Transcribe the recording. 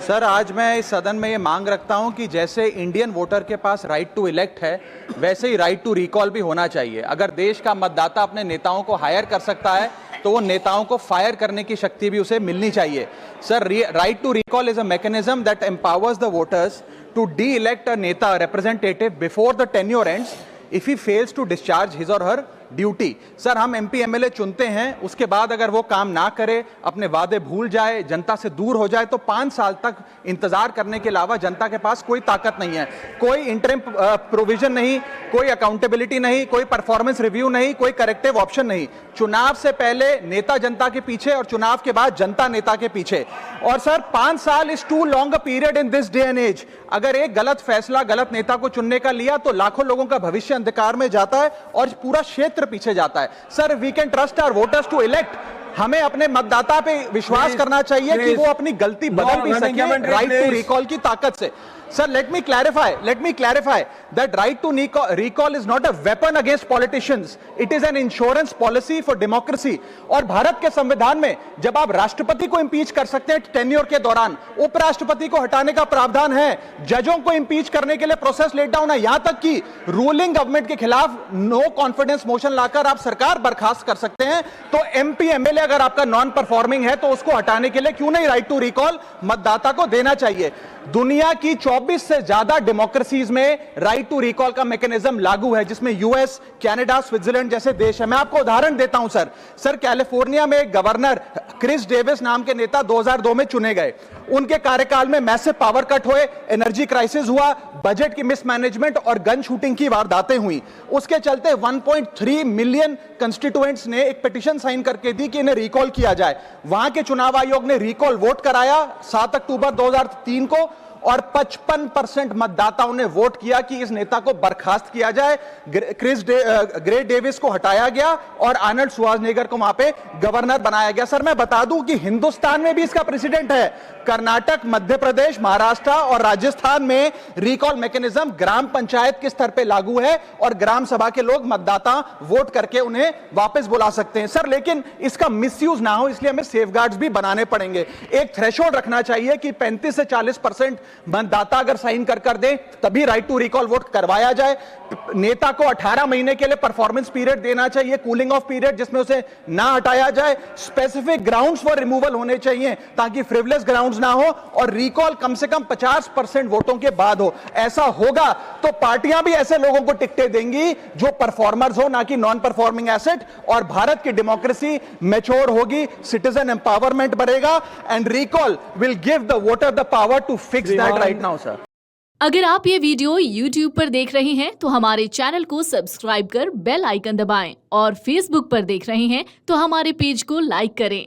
Sir, आज मैं इस सदन में ये मांग रखता हूं कि जैसे इंडियन वोटर के पास राइट टू इलेक्ट है, वैसे ही राइट टू रिकॉल भी होना चाहिए। अगर देश का मतदाता अपने नेताओं को हायर कर सकता है तो वो नेताओं को फायर करने की शक्ति भी उसे मिलनी चाहिए। Sir, right to recall is a mechanism that empowers the voters to de elect a neta representative before the tenure ends if he fails to discharge his or her duty. Sir, हम MP MLA चुनते हैं, उसके बाद अगर वो काम ना करे, अपने वादे भूल जाए, जनता से दूर हो जाए, तो 5 साल तक इंतजार करने के अलावा जनता के पास कोई ताकत नहीं है। कोई इंटरिम प्रोविजन नहीं, कोई अकाउंटेबिलिटी नहीं, कोई परफॉर्मेंस रिव्यू नहीं, कोई करेक्टिव ऑप्शन नहीं। चुनाव से पहले नेता जनता के पीछे और चुनाव के बाद जनता नेता के पीछे। और सर, 5 साल is too long a period in this day and age. अगर एक गलत फैसला गलत नेता को चुनने का लिया तो लाखों लोगों का भविष्य अंधकार में जाता है और पूरा क्षेत्र पीछे जाता है। Sir, we can trust our voters to elect. हमें अपने मतदाता पे विश्वास करना चाहिए कि वो अपनी गलती बदल भी सके राइट टू रिकॉल की ताकत से। Sir, let me clarify that right to recall is not a weapon against politicians. It is an insurance policy for democracy. और भारत के संविधान में जब आप राष्ट्रपति को इंपीच कर सकते हैं टेन्योर के दौरान, उपराष्ट्रपति को हटाने का प्रावधान है, जजों को इंपीच करने के लिए प्रोसेस लेट डाउन है, यहां तक कि रूलिंग गवर्नमेंट के खिलाफ नो कॉन्फिडेंस मोशन लाकर आप सरकार बर्खास्त कर सकते हैं। तो एमपी एमएलए अगर आपका नॉन परफॉर्मिंग है तो उसको हटाने के लिए क्यों नहीं राइट टू रिकॉल मतदाता को देना चाहिए। दुनिया की 24 से ज्यादा डेमोक्रेसीज में राइट टू रिकॉल का मैकेनिज्म लागू है, जिसमें यूएस, कनाडा, स्विट्जरलैंड जैसे देश है। मैं आपको उदाहरण देता हूं सर, कैलिफोर्निया में गवर्नर क्रिस डेविस नाम के नेता 2002 में चुने गए। उनके कार्यकाल में मैसिव पावर कट हुए, एनर्जी क्राइसिस हुआ, बजट की मिसमैनेजमेंट और गन शूटिंग की वारदातें हुई। उसके चलते 1.3 मिलियन कंस्टिट्यूएंट्स ने एक पिटीशन साइन करके दी कि इन्हें रिकॉल किया जाए। वहां के चुनाव आयोग ने रिकॉल वोट कराया 7 अक्टूबर 2003 को और 55% मतदाताओं ने वोट किया कि इस नेता को बर्खास्त किया जाए। ग्रे डेविस को हटाया गया और आर्नल्ड श्वार्ज़नेगर को वहां पे गवर्नर बनाया गया। सर, मैं बता दूं कि हिंदुस्तान में भी इसका प्रेसिडेंट है। कर्नाटक, मध्य प्रदेश, महाराष्ट्र और राजस्थान में रिकॉल मैकेनिज्म ग्राम पंचायत के स्तर पे लागू है और ग्राम सभा के लोग मतदाता वोट करके उन्हें वापस बुला सकते हैं। सर, लेकिन इसका मिसयूज ना हो इसलिए हमें सेफगार्ड्स भी बनाने पड़ेंगे। एक थ्रेशोल्ड रखना चाहिए कि 35 से 40% मतदाता अगर साइन कर दे तभी राइट टू रिकॉल वोट करवाया जाए। नेता को 18 महीने के लिए परफॉर्मेंस पीरियड देना चाहिए, कूलिंग ऑफ पीरियड, जिसमें उसे ना हटाया जाए। स्पेसिफिक ग्राउंड्स फॉर रिमूवल होने चाहिए ताकि फ्रिवलेस ग्राउंड्स ना हो और रिकॉल कम से कम 50% वोटों के बाद हो। ऐसा होगा तो पार्टियां भी ऐसे लोगों को टिकटें देंगी जो परफॉर्मर्स हो, ना कि नॉन परफॉर्मिंग एसेट, और भारत की डेमोक्रेसी मैच्योर होगी, सिटीजन एम्पावरमेंट बढ़ेगा and recall will give the voter the power to fix that right now. Sir, अगर आप ये वीडियो YouTube पर देख रहे हैं तो हमारे चैनल को सब्सक्राइब कर बेल आइकन दबाएं और Facebook पर देख रहे हैं तो हमारे पेज को लाइक करें।